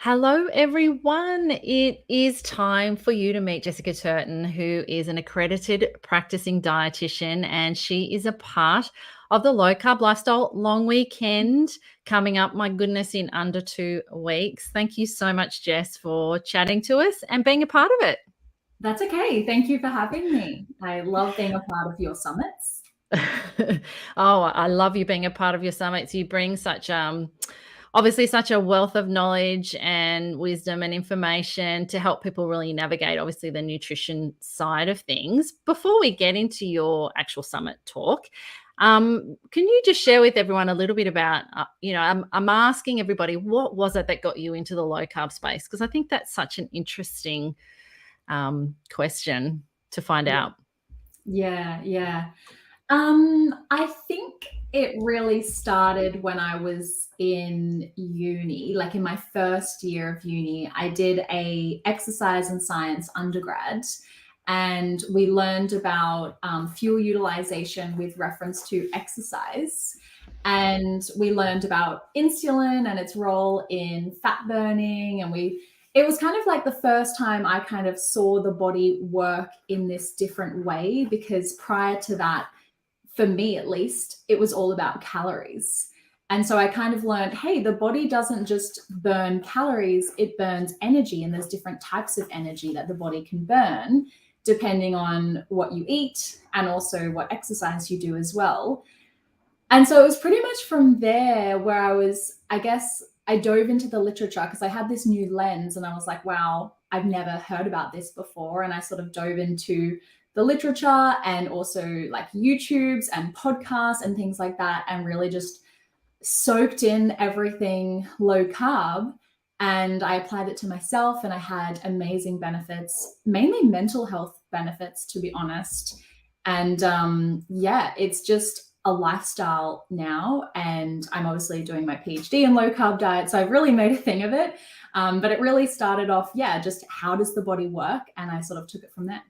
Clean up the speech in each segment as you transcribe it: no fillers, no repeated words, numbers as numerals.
Hello, everyone. It is time for you to meet Jessica Turton, who is an accredited practicing dietitian, and she is a part of the Low Carb Lifestyle Long Weekend coming up, my goodness, in under 2 weeks. Thank you so much, Jess, for chatting to us and being a part of it. That's okay. Thank you for having me. I love being a part of your summits. Oh, I love you being a part of your summits. You bring such obviously such a wealth of knowledge and wisdom and information to help people really navigate obviously the nutrition side of things. Before we get into your actual summit talk, can you just share with everyone a little bit about, I'm asking everybody, what was it that got you into the low carb space? Because I think that's such an interesting question to find out. Yeah. I think it really started when I was in uni, like in my first year of uni. I did a exercise and science undergrad, and we learned about fuel utilization with reference to exercise. And we learned about insulin and its role in fat burning. And it was kind of like the first time I kind of saw the body work in this different way, because prior to that, for me at least, it was all about calories. And so I kind of learned, hey, the body doesn't just burn calories, it burns energy. And there's different types of energy that the body can burn depending on what you eat and also what exercise you do as well. And so it was pretty much from there where I dove into the literature because I had this new lens and I was like, wow, I've never heard about this before. And I sort of dove into the literature and also like YouTubes and podcasts and things like that, and really just soaked in everything low carb. And I applied it to myself and I had amazing benefits, mainly mental health benefits, to be honest. And it's just a lifestyle now. And I'm obviously doing my PhD in low carb diet. So I've really made a thing of it. But it really started off, just how does the body work? And I sort of took it from there.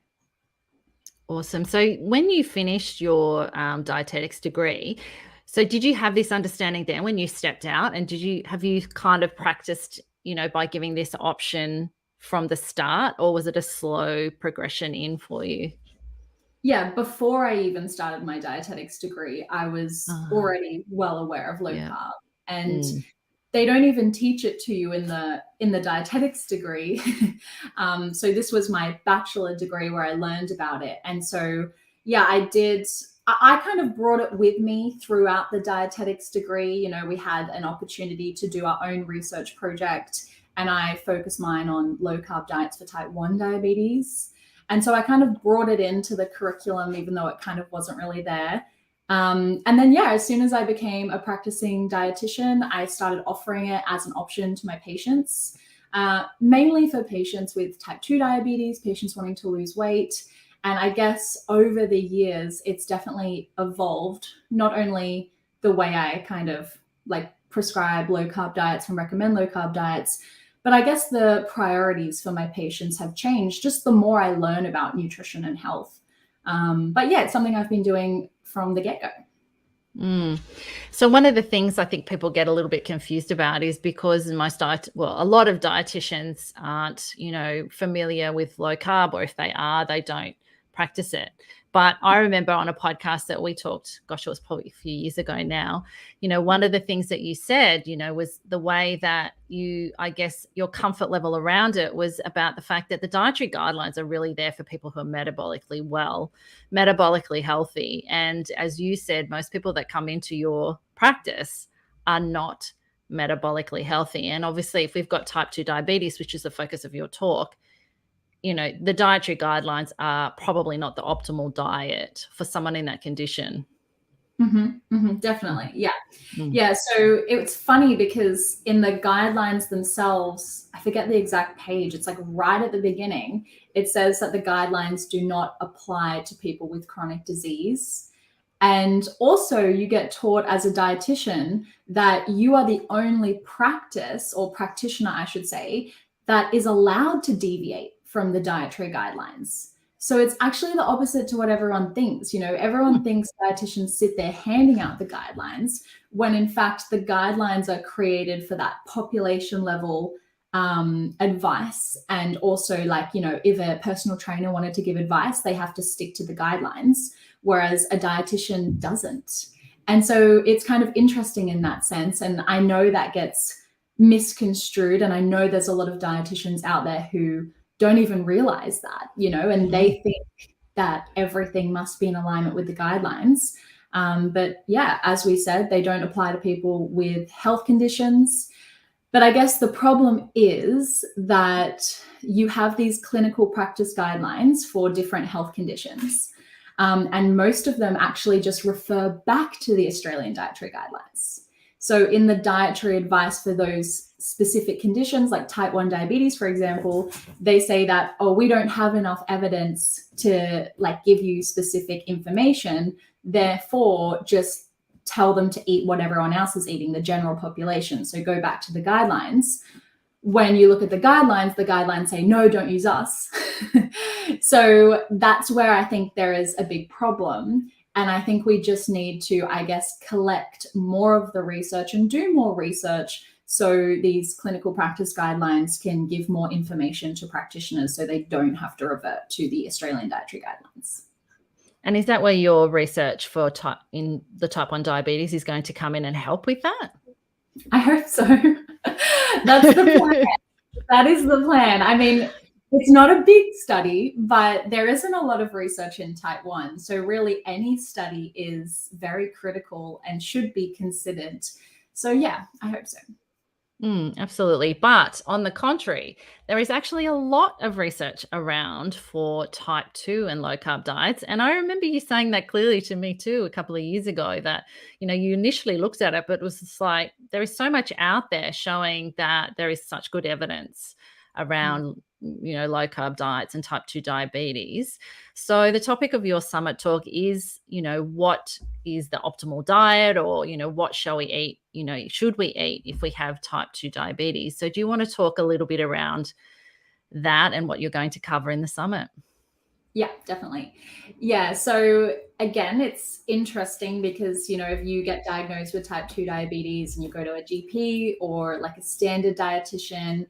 Awesome. So when you finished your dietetics degree, so did you have this understanding then when you stepped out, and have you kind of practiced, by giving this option from the start, or was it a slow progression in for you? Yeah, before I even started my dietetics degree, I was already well aware of low carb. And they don't even teach it to you in the dietetics degree. So this was my bachelor degree where I learned about it. And so, I kind of brought it with me throughout the dietetics degree. We had an opportunity to do our own research project, and I focused mine on low carb diets for type 1 diabetes. And so I kind of brought it into the curriculum, even though it kind of wasn't really there. And then, as soon as I became a practicing dietitian, I started offering it as an option to my patients, mainly for patients with type 2 diabetes, patients wanting to lose weight. And I guess over the years, it's definitely evolved, not only the way I kind of like prescribe low carb diets and recommend low carb diets, but I guess the priorities for my patients have changed just the more I learn about nutrition and health. It's something I've been doing from the get-go. So one of the things I think people get a little bit confused about is because a lot of dietitians aren't, familiar with low carb, or if they are, they don't practice it. But I remember on a podcast that we talked, gosh, it was probably a few years ago now, one of the things that you said, was the way that I guess your comfort level around it was about the fact that the dietary guidelines are really there for people who are metabolically well, metabolically healthy. And as you said, most people that come into your practice are not metabolically healthy. And obviously, if we've got type 2 diabetes, which is the focus of your talk, the dietary guidelines are probably not the optimal diet for someone in that condition. Definitely. Yeah. So it's funny because in the guidelines themselves, I forget the exact page, it's like right at the beginning, it says that the guidelines do not apply to people with chronic disease. And also you get taught as a dietitian that you are the only practice, or practitioner, I should say, that is allowed to deviate from the dietary guidelines. So it's actually the opposite to what everyone thinks. Everyone thinks dietitians sit there handing out the guidelines, when in fact the guidelines are created for that population level advice. And also, like, you know, if a personal trainer wanted to give advice, they have to stick to the guidelines, whereas a dietitian doesn't. And so it's kind of interesting in that sense. And I know that gets misconstrued. And I know there's a lot of dietitians out there who don't even realize that, you know, and they think that everything must be in alignment with the guidelines. But yeah, as we said, they don't apply to people with health conditions. But I guess the problem is that you have these clinical practice guidelines for different health conditions. And most of them actually just refer back to the Australian Dietary Guidelines. So in the dietary advice for those specific conditions, like type 1 diabetes, for example, they say that, oh, we don't have enough evidence to like give you specific information. Therefore, just tell them to eat what everyone else is eating, the general population. So go back to the guidelines. When you look at the guidelines say, no, don't use us. So that's where I think there is a big problem. And I think we just need to, I guess, collect more of the research and do more research so these clinical practice guidelines can give more information to practitioners so they don't have to revert to the Australian Dietary Guidelines. And is that where your research for type 1 diabetes is going to come in and help with that? I hope so. That's the plan. That is the plan. I mean, it's not a big study, but there isn't a lot of research in type 1. So really any study is very critical and should be considered. So yeah, I hope so. Absolutely. But on the contrary, there is actually a lot of research around for type 2 and low carb diets. And I remember you saying that clearly to me too a couple of years ago that, you know, you initially looked at it, but it was just like there is so much out there showing that there is such good evidence around, you know, low carb diets and type 2 diabetes. So the topic of your summit talk is, you know, what is the optimal diet, or, you know, what shall we eat, you know, should we eat if we have type 2 diabetes? So do you want to talk a little bit around that and what you're going to cover in the summit? Yeah, definitely. Yeah. So again, it's interesting because, you know, if you get diagnosed with type 2 diabetes and you go to a GP or like a standard dietitian,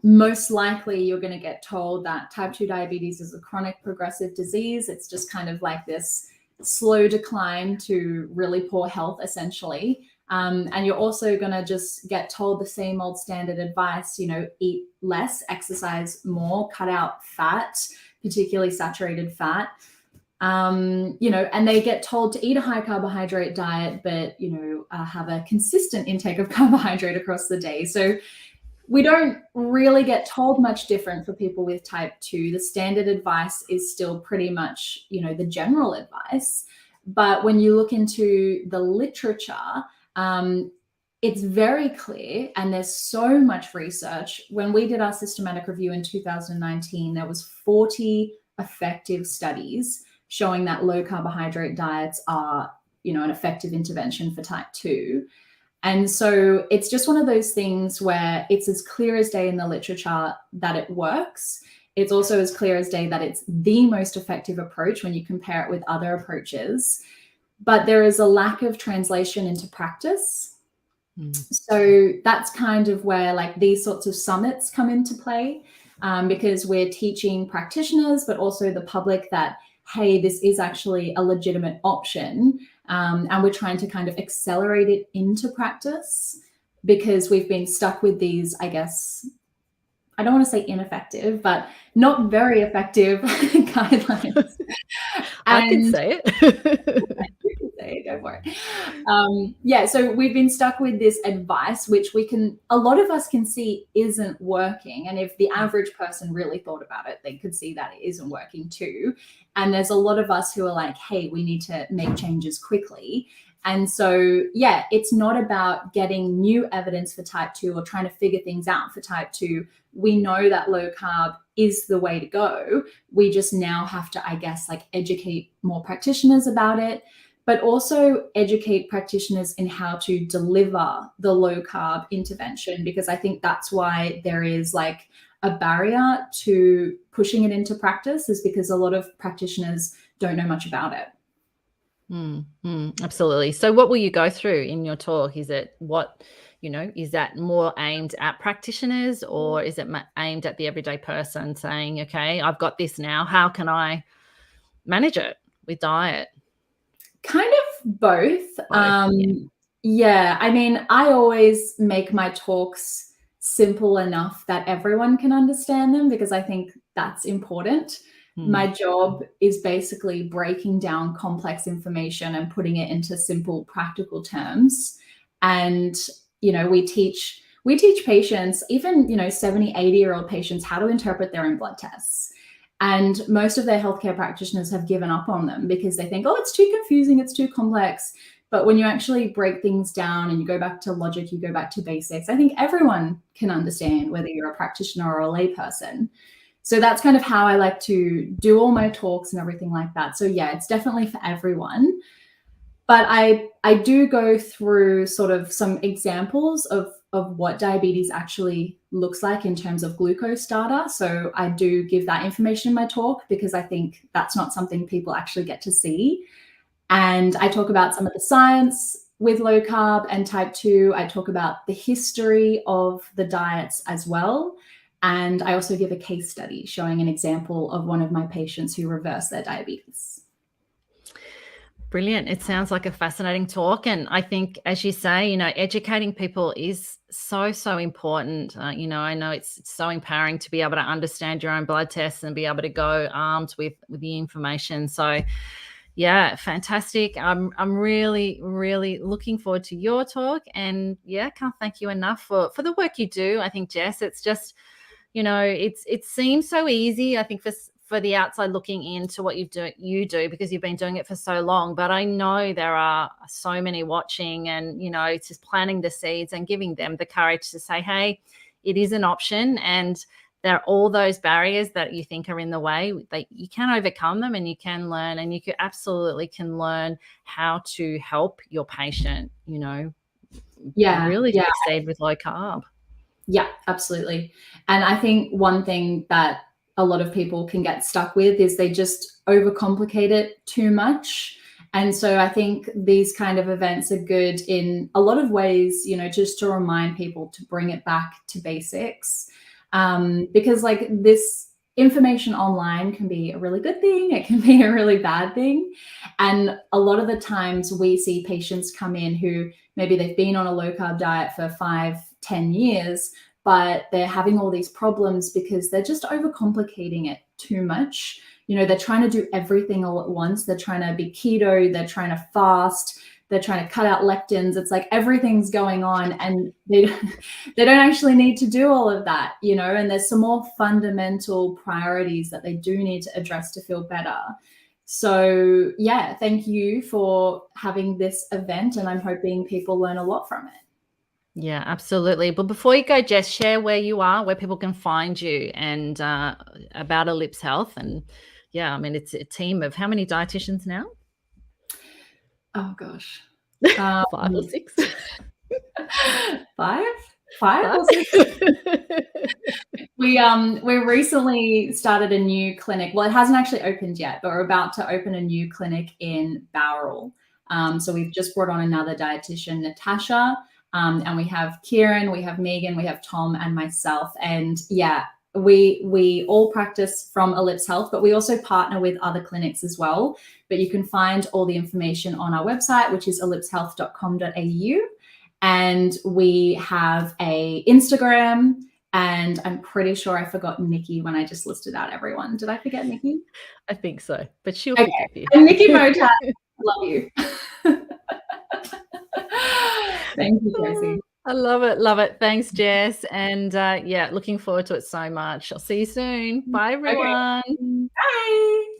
most likely you're going to get told that type 2 diabetes is a chronic progressive disease. It's just kind of like this slow decline to really poor health, essentially. And you're also going to just get told the same old standard advice, you know, eat less, exercise more, cut out fat, particularly saturated fat. You know, and they get told to eat a high carbohydrate diet, but, you know, have a consistent intake of carbohydrate across the day. So we don't really get told much different for people with type 2. The standard advice is still pretty much, you know, the general advice. But when you look into the literature, it's very clear, and there's so much research. When we did our systematic review in 2019, there was 40 effective studies showing that low carbohydrate diets are, you know, an effective intervention for type 2. And so it's just one of those things where it's as clear as day in the literature that it works. It's also as clear as day that it's the most effective approach when you compare it with other approaches. But there is a lack of translation into practice. So that's kind of where like these sorts of summits come into play, because we're teaching practitioners, but also the public that, hey, this is actually a legitimate option. And we're trying to kind of accelerate it into practice because we've been stuck with these, I guess, I don't want to say ineffective, but not very effective guidelines. I can say it. Go for it. Yeah, so we've been stuck with this advice, which a lot of us can see isn't working. And if the average person really thought about it, they could see that it isn't working too. And there's a lot of us who are like, hey, we need to make changes quickly. And so, yeah, it's not about getting new evidence for type 2 or trying to figure things out for type 2. We know that low carb is the way to go. We just now have to, I guess, like educate more practitioners about it, but also educate practitioners in how to deliver the low carb intervention, because I think that's why there is like a barrier to pushing it into practice, is because a lot of practitioners don't know much about it. Absolutely. So what will you go through in your talk? Is it what is that more aimed at practitioners, or is it aimed at the everyday person saying, okay, I've got this now, how can I manage it with diet? Kind of both. Both, yeah. Yeah, I mean, I always make my talks simple enough that everyone can understand them because I think that's important. My job is basically breaking down complex information and putting it into simple, practical terms. And, we teach patients, even, 70, 80-year-old patients, how to interpret their own blood tests. And most of their healthcare practitioners have given up on them because they think, oh, it's too confusing, it's too complex. But when you actually break things down and you go back to logic, you go back to basics, I think everyone can understand, whether you're a practitioner or a layperson. So that's kind of how I like to do all my talks and everything like that. So yeah, it's definitely for everyone. But I do go through sort of some examples of what diabetes actually looks like in terms of glucose data. So I do give that information in my talk because I think that's not something people actually get to see. And I talk about some of the science with low carb and type 2. I talk about the history of the diets as well. And I also give a case study showing an example of one of my patients who reversed their diabetes. Brilliant. It sounds like a fascinating talk. And I think, as you say, educating people is so, so important. I know it's so empowering to be able to understand your own blood tests and be able to go armed with the information. So yeah, fantastic. I'm really, really looking forward to your talk, and yeah, can't thank you enough for the work you do. I think, Jess, it's just, it seems so easy, I think, for the outside looking into what you do because you've been doing it for so long. But I know there are so many watching, and it's just planting the seeds and giving them the courage to say, hey, it is an option, and there are all those barriers that you think are in the way. You can overcome them, and you can learn, and you absolutely can learn how to help your patient, really succeed with low carb. Yeah, absolutely. And I think one thing that a lot of people can get stuck with is they just overcomplicate it too much. And so I think these kind of events are good in a lot of ways, just to remind people to bring it back to basics. Because like this information online can be a really good thing. It can be a really bad thing. And a lot of the times we see patients come in who maybe they've been on a low carb diet for 5-10 years, but they're having all these problems because they're just overcomplicating it too much. They're trying to do everything all at once. They're trying to be keto, they're trying to fast, they're trying to cut out lectins. It's like everything's going on, and they don't actually need to do all of that, and there's some more fundamental priorities that they do need to address to feel better. So yeah, thank you for having this event, and I'm hoping people learn a lot from it. Yeah, absolutely. But before you go, Jess, share where you are, where people can find you, and about Ellipse Health. And yeah, I mean, it's a team of how many dietitians now? Oh gosh. 5 or 6? 5 or 6? We recently started a new clinic. Well, it hasn't actually opened yet, but we're about to open a new clinic in Bowral. So we've just brought on another dietitian, Natasha, and we have Kieran, we have Megan, we have Tom, and myself. And yeah, we all practice from Ellipse Health, but we also partner with other clinics as well. But you can find all the information on our website, which is ellipsehealth.com.au. And we have a Instagram, and I'm pretty sure I forgot Nikki when I just listed out everyone. Did I forget Nikki? I think so, but she'll forgive you. And Nikki Motat, love you. Thank you, Josie. I love it. Love it. Thanks, Jess. And yeah, looking forward to it so much. I'll see you soon. Bye, everyone. Okay. Bye.